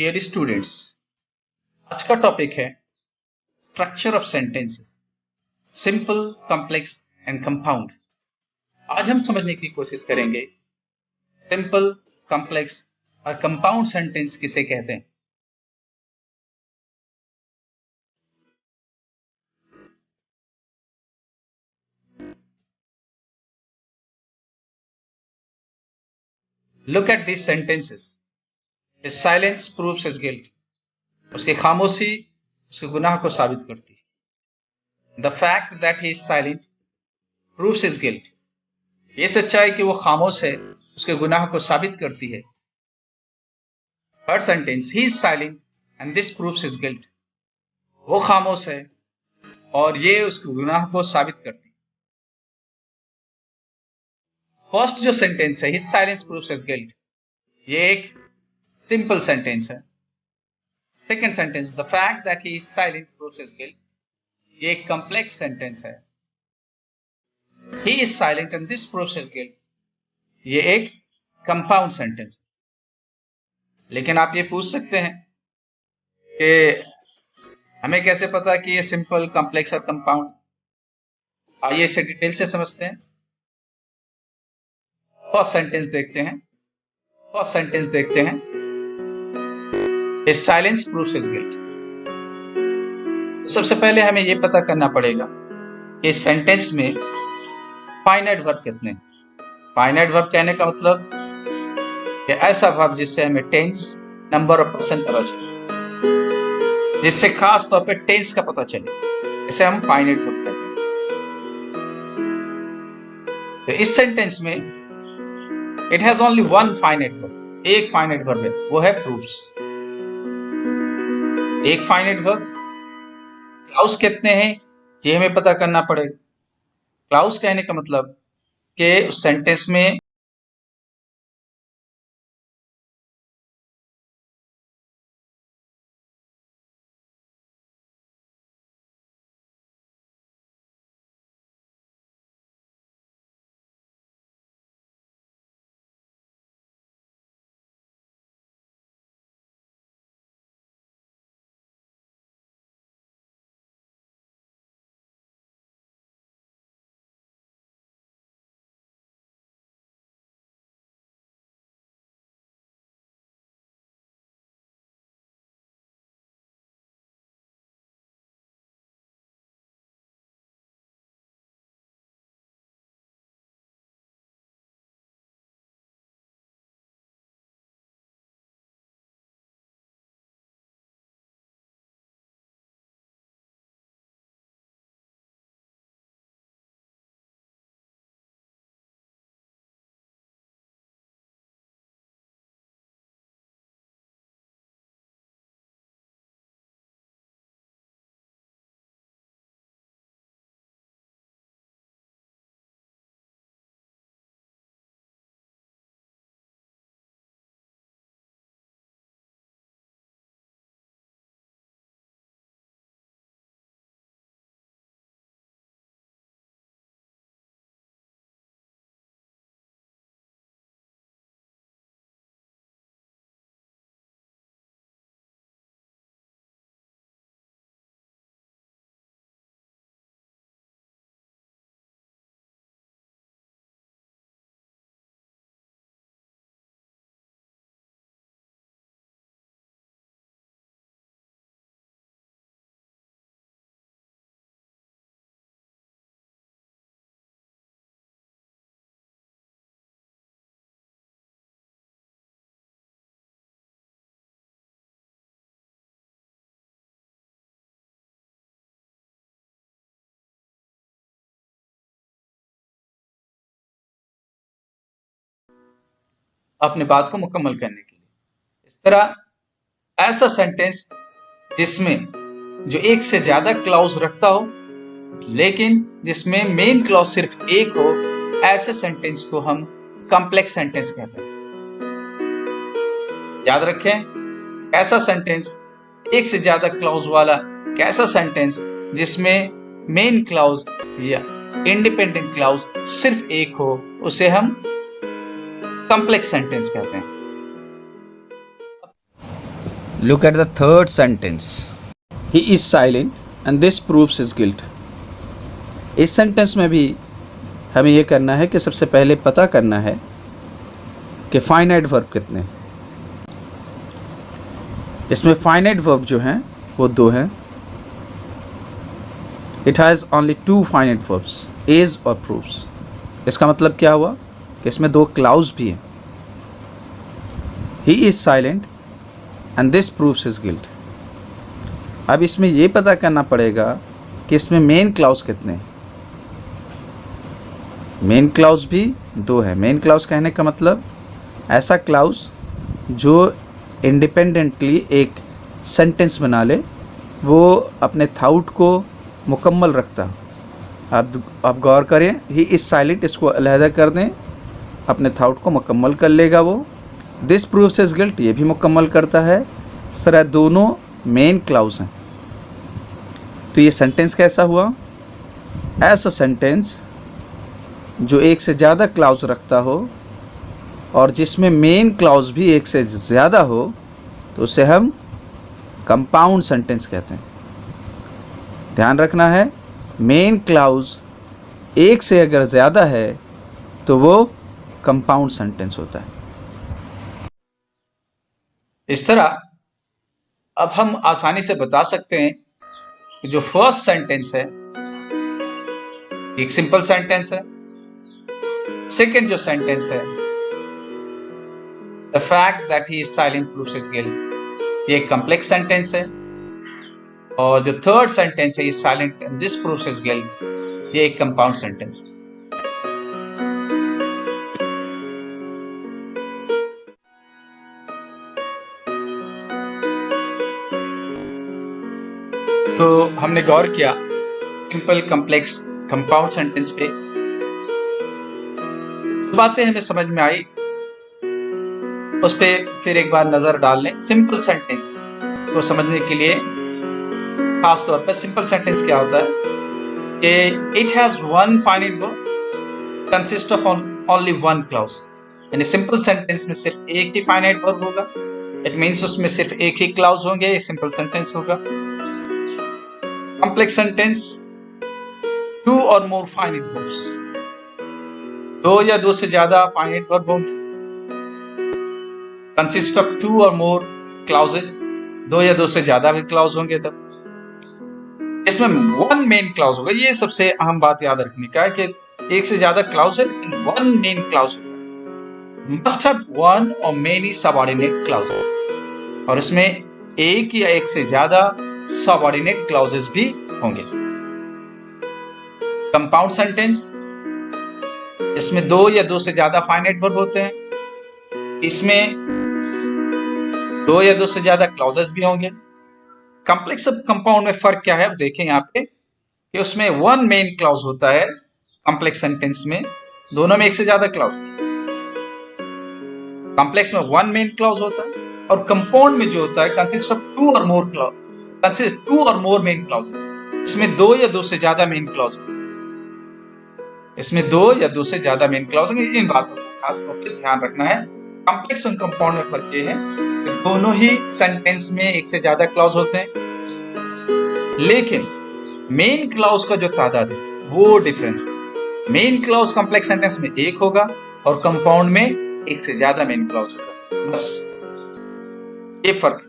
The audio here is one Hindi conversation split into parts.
डियर स्टूडेंट्स, आज का टॉपिक है structure of sentences, simple, complex and compound. आज हम समझने की कोशिश करेंगे सिंपल, कॉम्प्लेक्स और कंपाउंड सेंटेंस किसे कहते हैं। Look at this sentences. His silence proves his guilt. उसकी खामोशी उसके गुनाह को साबित करती है। The fact that he is silent proves his guilt. ये सच्चाई कि वो खामोश है उसके गुनाह को साबित करती है। Third sentence, he is silent and this proves his guilt. वो खामोश है और ये उसके गुनाह को साबित करती है। फर्स्ट जो सेंटेंस है, his silence proves his guilt, ये एक सिंपल सेंटेंस है। Second sentence, the fact that he is silent proves his guilt, ये एक कॉम्प्लेक्स सेंटेंस है। He is silent and this proves his guilt, ये एक कंपाउंड सेंटेंस है। लेकिन आप ये पूछ सकते हैं कि हमें कैसे पता कि ये सिंपल, कॉम्प्लेक्स और कंपाउंड। आइए इसे डिटेल से समझते हैं। फर्स्ट सेंटेंस देखते हैं। His silence proves his guilt। सबसे पहले हमें यह पता करना पड़ेगा कि इस सेंटेंस में फाइनाइट वर्ब कितने हैं। फाइनाइट वर्ब कहने का मतलब कि ऐसा वर्ब जिससे हमें टेंस, नंबर और पर्सन पता चले, जिससे खास तौर पे टेंस का पता चले, इसे हम फाइनाइट वर्ब कहते हैं। तो इस सेंटेंस में it has only one finite verb, एक फाइनाइट वर्ब है, वो है प्रूव्स। एक फाइनाइट वर्ब। क्लाउज कितने हैं ये हमें पता करना पड़ेगा। क्लाउज कहने का मतलब कि उस सेंटेंस में अपने बात को मुकम्मल करने के लिए, इस तरह ऐसा सेंटेंस जिसमें जो एक से ज्यादा क्लाउज रखता हो लेकिन जिसमें मेन क्लॉज सिर्फ एक हो, ऐसे सेंटेंस को हम कॉम्प्लेक्स सेंटेंस कहते हैं। याद रखें, ऐसा सेंटेंस एक से ज्यादा क्लॉज वाला कैसा सेंटेंस जिसमें मेन क्लॉज या इंडिपेंडेंट क्लॉज सिर्फ एक हो, उसे हम कॉम्प्लेक्स सेंटेंस कहते हैं। Look at the third sentence. He is silent and this proves his guilt. इस सेंटेंस में भी हमें ये करना है कि सबसे पहले पता करना है कि फाइनाइट वर्ब कितने हैं। इसमें फाइनाइट वर्ब जो हैं वो 2 हैं। It has only 2 finite verbs, is और प्रूव्स। इसका मतलब क्या हुआ कि इसमें 2 क्लाउज भी हैं। He is silent and this proves his guilt. अब इसमें ये पता करना पड़ेगा कि इसमें मेन क्लाउज कितने हैं। मेन क्लाउज भी 2 है। मेन क्लाउज कहने का मतलब ऐसा क्लाउज जो इंडिपेंडेंटली एक सेंटेंस बना ले, वो अपने थाउट को मुकम्मल रखता। आप गौर करें, ही इज साइलेंट, इसको अलहदा कर दें, अपने थाउट को मुकम्मल कर लेगा वो। दिस प्रूव्स हिज गिल्ट, ये भी मुकम्मल करता है। इस तरह दोनों मेन क्लाउज हैं। तो ये सेंटेंस कैसा हुआ? ऐसा सेंटेंस जो एक से ज़्यादा क्लाउज रखता हो और जिसमें मेन क्लाउज भी एक से ज़्यादा हो, तो उसे हम कंपाउंड सेंटेंस कहते हैं। ध्यान रखना है, मेन क्लाउज एक से अगर ज़्यादा है तो वो कंपाउंड सेंटेंस होता है। इस तरह अब हम आसानी से बता सकते हैं कि जो फर्स्ट सेंटेंस है एक सिंपल सेंटेंस है। सेकेंड जो सेंटेंस है, the fact that he is silent proves his guilt, ये एक कॉम्प्लेक्स सेंटेंस है। और जो थर्ड सेंटेंस है, is silent and this proves his guilt, ये एक कंपाउंड सेंटेंस है। तो हमने गौर किया सिंपल, कॉम्प्लेक्स, कंपाउंड सेंटेंस पे। बातें हमें समझ में आई, उस पे फिर एक बार नजर डाल लें। सिंपल सेंटेंस को समझने के लिए खास तौर पर सिंपल सेंटेंस क्या होता है कि it has one finite verb consist of only one clause. यानी सिंपल सेंटेंस में सिर्फ एक ही फाइनाइट वर्ब होगा। इट मींस उसमें सिर्फ एक ही क्लाउज होंगे, ये सिंपल सेंटेंस होगा। कॉम्प्लेक्स सेंटेंस, 2 और मोर फाइनाइट वर्ब्स, 2 या 2 से ज्यादा फाइनाइट वर्ब होंगे। कंसिस्ट ऑफ 2 और मोर क्लाउजेस, 2 या 2 से ज्यादा भी क्लाउज होंगे। तब इसमें 1 मेन क्लाउज होगा। ये सबसे अहम बात याद रखने का है कि एक से ज्यादा क्लाउज है लेकिन 1 मेन क्लाउज होता है। मस्ट हैव 1 और मेनी सबऑर्डिनेट क्लाउजेस, और इसमें एक या एक से ज्यादा सबऑर्डिनेट क्लाउजेस भी होंगे। कंपाउंड सेंटेंस, इसमें 2 या 2 से ज्यादा फाइनाइट वर्ब होते हैं। इसमें 2 या 2 से ज्यादा क्लाउजेस भी होंगे। कॉम्प्लेक्स और कंपाउंड में फर्क क्या है, अब देखें यहाँ पे कि उसमें 1 मेन क्लाउज होता है। कॉम्प्लेक्स सेंटेंस में दोनों में एक से ज्यादा क्लाउज, कॉम्प्लेक्स में 1 मेन क्लाउज होता है और कंपाउंड में जो होता है कंसिस्ट ऑफ 2 और मोर क्लाउज, कंसिस्ट 2 और मोर मेन क्लाउजेस। इसमें 2 या 2 से ज्यादा मेन क्लाउज, इसमें 2 या 2 से ज्यादा मेन क्लाउज होंगे। इन बातों को खास तौर पर ध्यान रखना है। कॉम्प्लेक्स और कंपाउंड में फर्क ये है कि दोनों ही सेंटेंस में एक से ज्यादा क्लाउज होते हैं, लेकिन मेन क्लाउज का जो तादाद है वो डिफरेंस है। मेन क्लाउज कॉम्प्लेक्स सेंटेंस में 1 होगा और कंपाउंड में एक से ज्यादा मेन क्लाउज होगा। बस ये फर्क।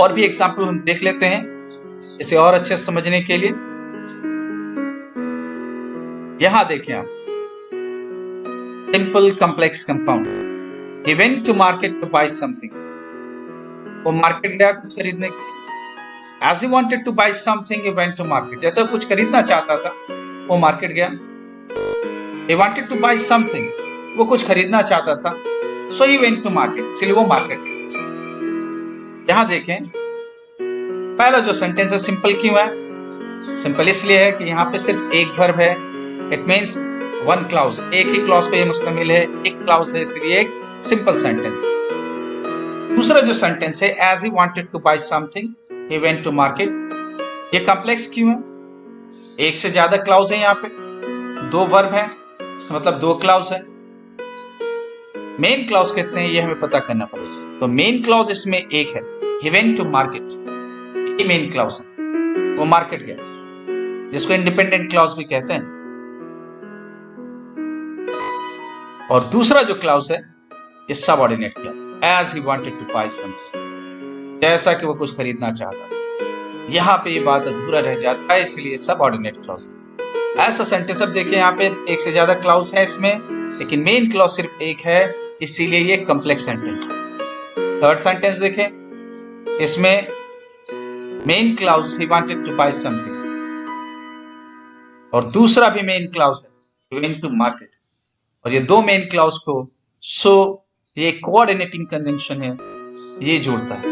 और भी एग्जाम्पल हम देख लेते हैं इसे और अच्छे से समझने के लिए। यहां देखें आप, simple, complex, compound. He went to market to buy something. वो मार्केट गया कुछ खरीदने के लिए। As he wanted to buy something, he went to market. जैसा कुछ खरीदना चाहता था, वो मार्केट गया। He wanted to buy something. वो कुछ खरीदना चाहता था, so he went to market. इसलिए वो मार्केट गया। यहाँ देखें, पहला जो सेंटेंस है सिंपल क्यों है? सिंपल इसलिए है कि यहाँ पे सिर्फ एक वर्ब है। इट मीन्स 1 क्लाउज, एक ही क्लाउज पे ये मुश्तमिल है, एक क्लाउज है, इसलिए एक सिंपल सेंटेंस। दूसरा जो सेंटेंस है, as he wanted to buy something he went to market, ये कॉम्प्लेक्स क्यों है? एक से ज्यादा क्लाउज है, यहाँ पे 2 वर्ब है, इसका मतलब 2 क्लाउज है। मेन क्लाउज कितने हैं ये हमें पता करना पड़ेगा। तो मेन क्लॉज इसमें एक है, he went to market, ये मेन क्लॉज है, वो मार्केट गया, जिसको इंडिपेंडेंट क्लॉज भी कहते हैं। और दूसरा जो क्लॉज है ये subordinate clause, as he wanted to buy something, जैसा कि वो कुछ खरीदना चाहता था। यहाँ पे ये बात अधूरा रह जाता है, इसलिए सबऑर्डिनेट क्लॉज। ऐसा सेंटेंस अब देखिए, यहाँ पे एक से ज्यादा क्लॉज है इसमें, लेकिन मेन क्लॉज सिर्फ एक है, इसीलिए ये कॉम्प्लेक्स सेंटेंस है। थर्ड सेंटेंस देखें, इसमें main clause he wanted to buy something, और दूसरा भी मेन क्लॉज है, वेंट टू मार्केट, और ये दो मेन क्लॉज को सो ये कोऑर्डिनेटिंग कंजंक्शन है, ये जोड़ता है।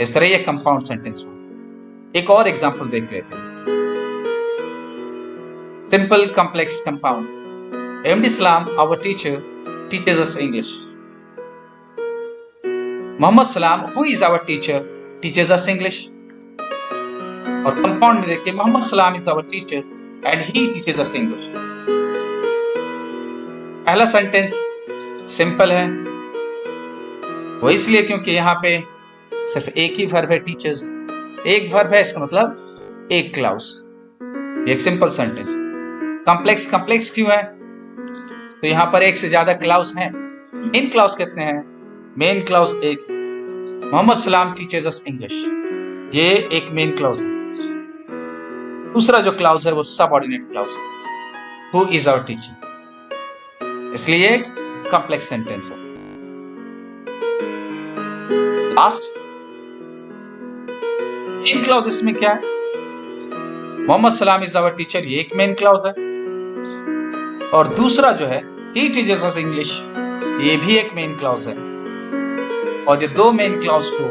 इस तरह ये कंपाउंड सेंटेंस हुआ। एक और एग्जांपल देख लेते हैं, simple complex compound. MD Salam our teacher teaches us English. Mohammad Salam who is our teacher teaches us English. और कंपाउंड में देखिए, Mohammad Salam is our teacher and he teaches us English. पहला सेंटेंस सिंपल है, वो इसलिए क्योंकि यहाँ पे सिर्फ एक ही वर्ब है, टीचर्स एक वर्ब है, इसका मतलब एक क्लॉज, एक सिंपल सेंटेंस। कॉम्प्लेक्स कॉम्प्लेक्स क्यों है? तो यहां पर एक से ज्यादा क्लॉज हैं। मेन क्लॉज कितने हैं? मेन क्लॉज एक, मोहम्मद सलाम टीचर्स अस इंग्लिश, ये एक मेन क्लॉज है। दूसरा जो क्लॉज है वो सबऑर्डिनेट क्लॉज है, हु इज आवर टीचर, इसलिए एक कॉम्प्लेक्स सेंटेंस है। लास्ट मेन क्लॉज इसमें क्या है? Mohammad Salam is our teacher, ये एक मेन क्लॉज है, और दूसरा जो है ही टीचर्स अस इंग्लिश, ये भी एक मेन क्लॉज है, और ये दो मेन क्लॉज को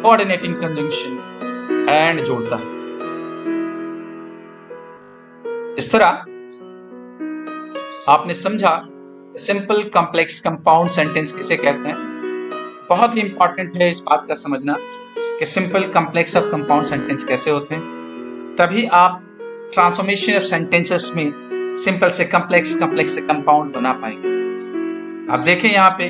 कोऑर्डिनेटिंग कंजंक्शन एंड जोड़ता है। इस तरह आपने समझा सिंपल कॉम्प्लेक्स कंपाउंड सेंटेंस किसे कहते हैं। बहुत ही इंपॉर्टेंट है इस बात का समझना कि सिंपल कॉम्प्लेक्स और कंपाउंड सेंटेंस कैसे होते हैं, तभी आप ट्रांसफॉर्मेशन ऑफ सेंटेंसेस में सिंपल से कॉम्प्लेक्स, कॉम्प्लेक्स से कंपाउंड बना पाएंगे। आप देखें यहाँ पे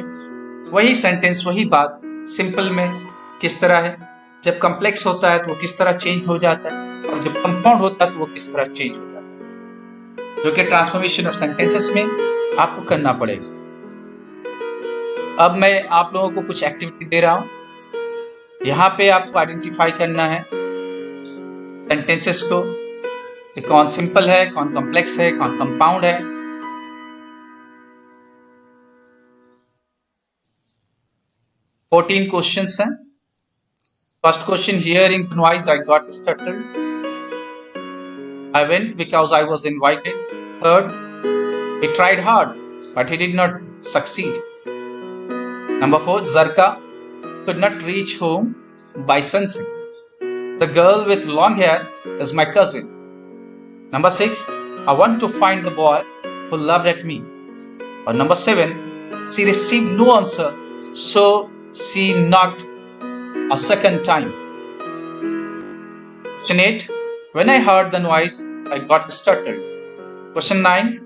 वही सेंटेंस, वही बात सिंपल में किस तरह है, जब कॉम्प्लेक्स होता है तो वो किस तरह चेंज हो जाता है, और जब कंपाउंड होता है तो वो किस तरह चेंज हो जाता है, जो कि ट्रांसफॉर्मेशन ऑफ सेंटेंसेस में आपको करना पड़ेगा। अब मैं आप लोगों को कुछ एक्टिविटी दे रहा हूं, यहां पे आपको आइडेंटिफाई करना है सेंटेंसेस को कि कौन सिंपल है, कौन कॉम्प्लेक्स है, कौन कंपाउंड है। फोर्टीन क्वेश्चंस हैं। First question, hearing noise I got stuttered, I went because I was invited. Third, he tried hard but he did not succeed. Number 4, Zarka could not reach home by sunset. The girl with long hair is my cousin. Number 6, I want to find the boy who laughed at me. Or number 7, she received no answer, so she knocked a second time. Question 8, when I heard the noise, I got stuttered. Question 9,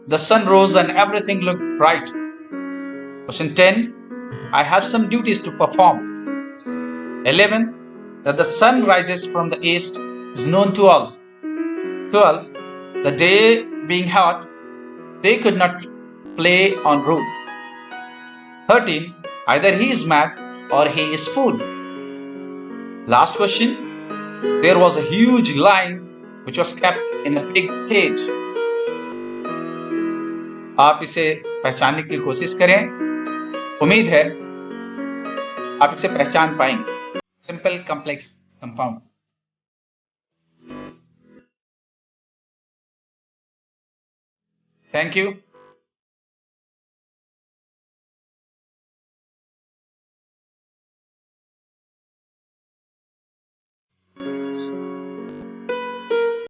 the sun rose and everything looked bright. Question 10, I have some duties to perform. 11, that the sun rises from the east is known to all. 12, the day being hot, they could not play on roof. 13, either he is mad or he is fool. Last question, there was a huge lion which was kept in a big cage. आप इसे पहचानने की कोशिश करें, उम्मीद है आप इसे पहचान पाएंगे। Simple complex compound. Thank you.